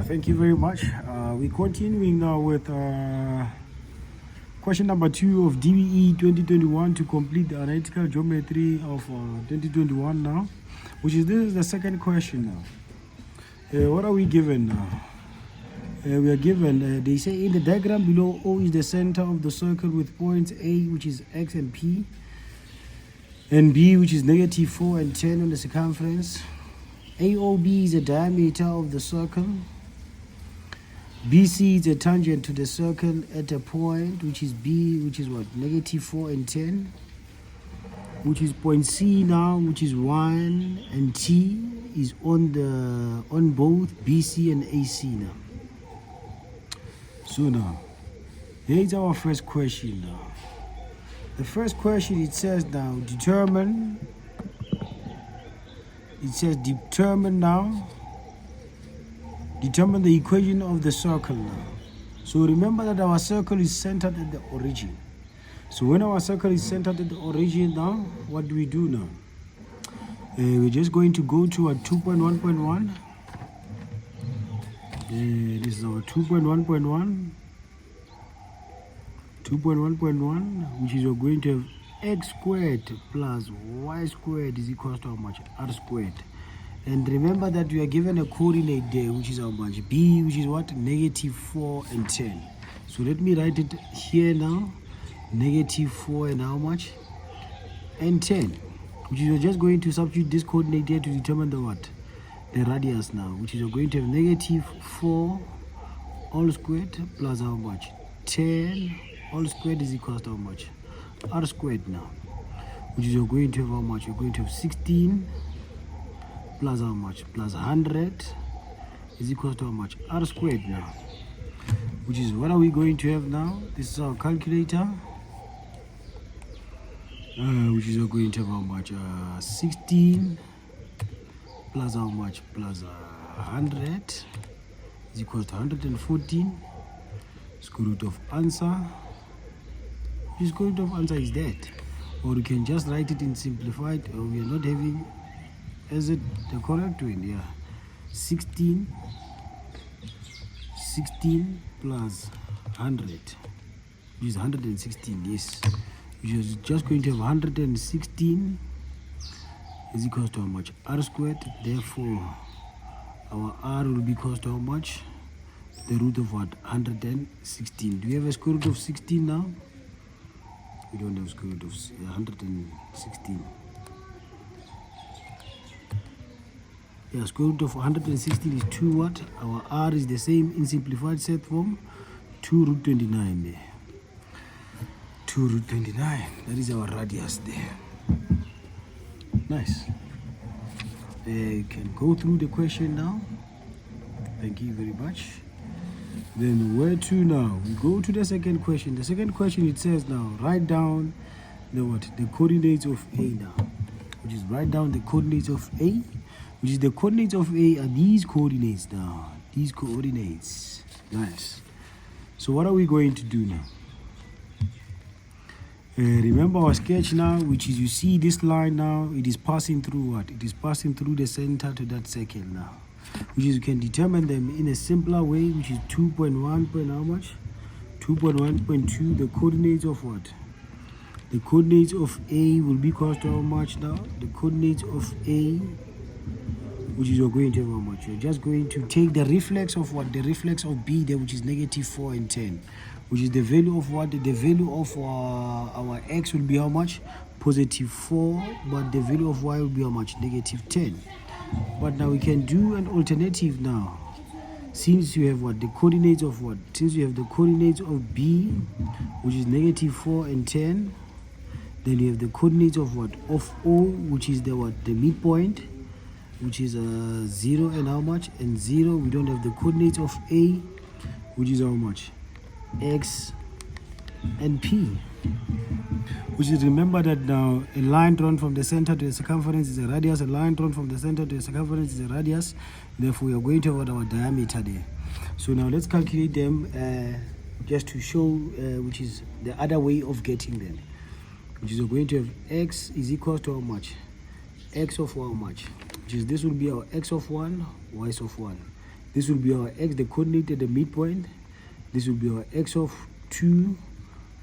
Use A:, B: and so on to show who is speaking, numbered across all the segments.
A: Thank you very much. We're continuing now with question number 2 of DBE 2021 to complete the analytical geometry of 2021 now, this is the second question now. What are we given now? We are given, they say in the diagram below, O is the center of the circle with points A, which is X and P, and B, which is -4 and 10 on the circumference. AOB is the diameter of the circle. BC is a tangent to the circle at a point, which is B, which is what? -4 and 10, which is point C now, which is 1, and T is on both BC and AC now. So now, here's our first question now. The first question, it says now, determine the equation of the circle now. So remember that our circle is centered at the origin. So when our circle is centered at the origin now, what do we do now? We're just going to go to our 2.1.1. This is our 2.1.1, which is we're going to have x squared plus y squared is equals to how much? R squared. And remember that we are given a coordinate there, which is how much? B, which is what? -4 and 10. So let me write it here now. -4 and how much? And 10. Which is we're just going to substitute this coordinate here to determine the what? The radius now, which is we're going to have -4 all squared plus how much? 10 all squared is equals to how much? R squared now, which is we're going to have how much? We're going to have 16 plus how much? Plus 100 is equals to how much? R squared now, which is what are we going to have now? This is our calculator, which is we're going to have how much? 16 plus how much? Plus 100 is equals to 114. Square root of answer. The square root of answer is that. Or you can just write it in simplified, or we are not having as it the correct way. Yeah. 16 plus 100, which is 116, yes. Which is just going to have 116 is equals to how much? R squared. Therefore, our R will be equals to how much? The root of what? 116. Do we have a square root of 16 now? We don't have square root of 116. Yeah, square root of 116 is 2 what? Our R is the same in simplified set form, 2 root 29 there. 2 root 29. That is our radius there. Nice. You can go through the question now. Thank you very much. Then where to now? We go to the second question. The second question, it says now, write down the what? The coordinates of A now. Which is write down the coordinates of A. Which is the coordinates of A are these coordinates now. These coordinates. Nice. So what are we going to do now? Remember our sketch now, which is you see this line now, it is passing through what? It is passing through the center to that circle now. Which is you can determine them in a simpler way, which is 2.1 point how much? 2.1.2, the coordinates of what? The coordinates of A will be equal to how much now? The coordinates of A, which is you're going to have how much? You're just going to take the reflex of what? The reflex of B there, which is -4 and 10. Which is the value of what? The value of our X will be how much? +4, but the value of Y will be how much? -10. But now we can do an alternative now. Since you have what? The coordinates of what? Since you have the coordinates of B, which is -4 and 10, then you have the coordinates of what? Of O, which is the what? The midpoint, which is 0 and how much? And 0. We don't have the coordinates of A, which is how much? X and P. Which is, remember that now a line drawn from the center to the circumference is a radius. A line drawn from the center to the circumference is a radius. Therefore, we are going to have our diameter there. So now let's calculate them just to show which is the other way of getting them. Which is we're going to have X is equal to how much? X of how much? Which is this will be our X of 1, Y of 1. This will be our x, the coordinate at the midpoint. This will be our x of 2,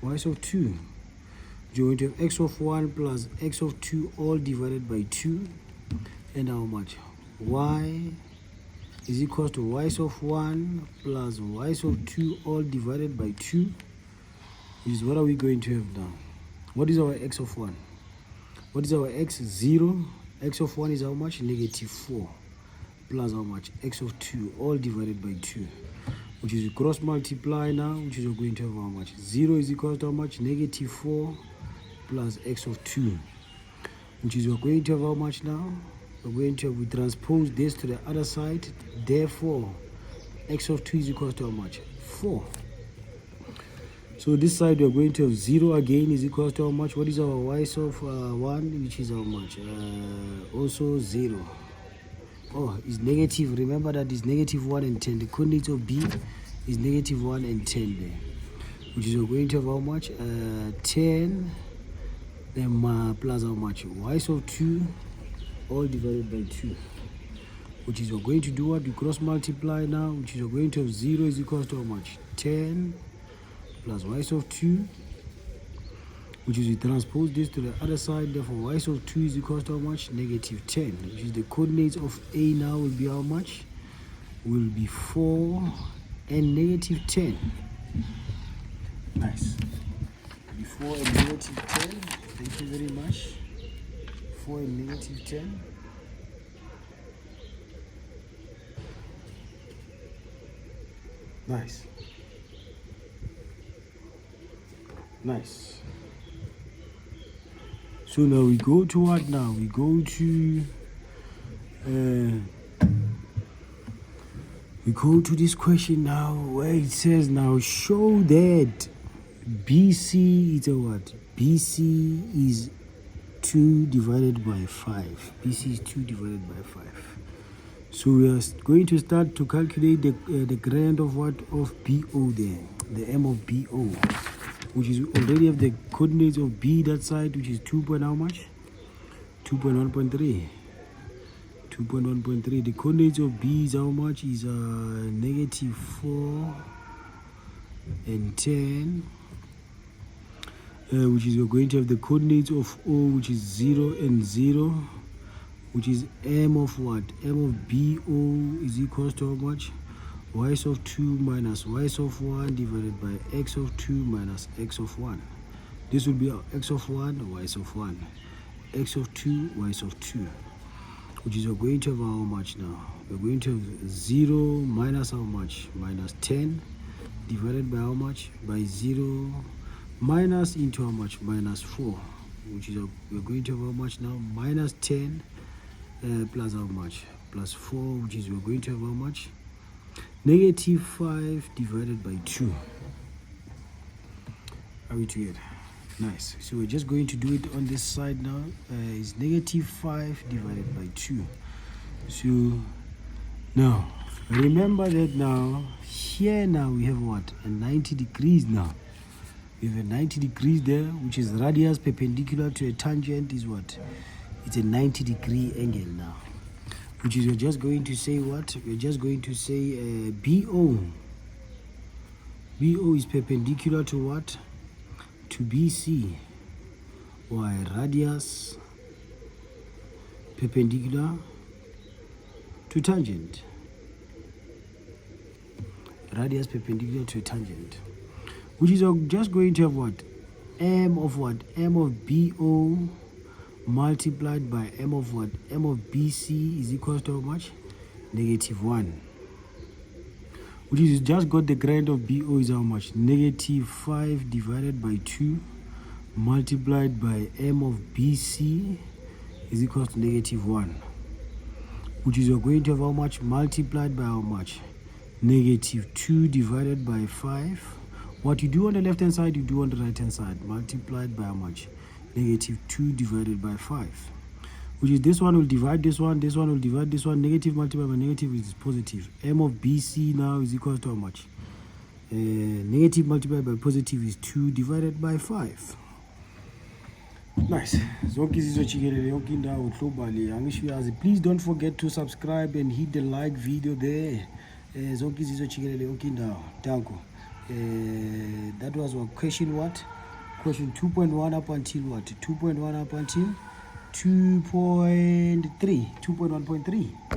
A: y of 2. You're going to have x of 1 plus x of 2 all divided by 2. And how much? Y is equal to y of 1 plus y of 2 all divided by 2. Is what are we going to have now? What is our x of 1? What is our x? 0. X of 1 is how much? Negative 4. Plus how much? X of 2 all divided by 2. Which is cross multiply now, which is going to have how much? 0 is equal to how much? Negative 4 plus x of 2. Which is we're going to have how much now? We're going to have, we transpose this to the other side. Therefore, x of 2 is equal to how much? 4. So this side we're going to have 0 again is equal to how much? What is our y of 1, which is how much? Also 0. Oh, it's negative. Remember that is negative 1 and 10. The coordinates of b is negative 1 and 10 there. Which is we're going to have how much? 10 then plus how much? Y of 2 all divided by 2. Which is we're going to do what? We cross multiply now, which is we're going to have 0 is equal to how much? 10 plus y of 2, which is we transpose this to the other side. Therefore, y of 2 is equal to how much? Negative 10, which is the coordinates of a now will be how much? Will be 4 and negative 10. Nice. Be 4 and negative 10. Thank you very much. 4 and negative 10. Nice. Nice. So now we go to what now? We go to this question now where it says now show that BC is a what? BC is 2 divided by 5. BC is 2 divided by 5. So we are going to start to calculate the grand of what? Of BO there. The M of BO. Which is already have the coordinates of B that side, which is 2 point how much? 2.1.3. 2.1.3. The coordinates of B is how much? Is negative 4 and 10. Which is we're going to have the coordinates of O, which is 0 and 0. Which is M of what? M of BO is equals to how much? Y of 2 minus y of 1 divided by x of 2 minus x of 1. This will be our x of 1, y of 1. X of 2, y of 2. Which is we're going to have how much now? We're going to have 0 minus how much? Minus 10 divided by how much? By 0 minus into how much? Minus 4. Which is we're going to have how much now? Minus 10 plus how much? Plus 4, which is we're going to have how much? Negative 5 divided by 2. Are we together? Nice. So we're just going to do it on this side now. It's negative 5 divided by 2. So now remember that now here now we have what? A 90 degrees now. We have a 90 degrees there, which is radius perpendicular to a tangent is what? It's a 90-degree angle now. Which is we're just going to say what? We're just going to say BO. BO is perpendicular to what? To BC. While radius perpendicular to tangent. Radius perpendicular to a tangent. Which is just going to have what? M of what? M of BO multiplied by M of what? M of BC is equal to how much? Negative 1. Which is just got the grand of BO is how much? Negative 5 divided by 2 multiplied by M of BC is equal to negative 1. Which is you're going to have how much? Multiplied by how much? Negative 2 divided by 5. What you do on the left hand side, you do on the right hand side. Multiplied by how much? Negative 2 divided by 5, which is this one will divide this one will divide this one. Negative multiplied by negative is positive. M of BC now is equal to how much? Negative multiplied by positive is 2 divided by 5. Nice. Please don't forget to subscribe and hit the like video there zonke izizo jikelele yonke indawo. Danko. That was what question what? Question 2.1 up until what? 2.1 up until 2.3. 2.1.3.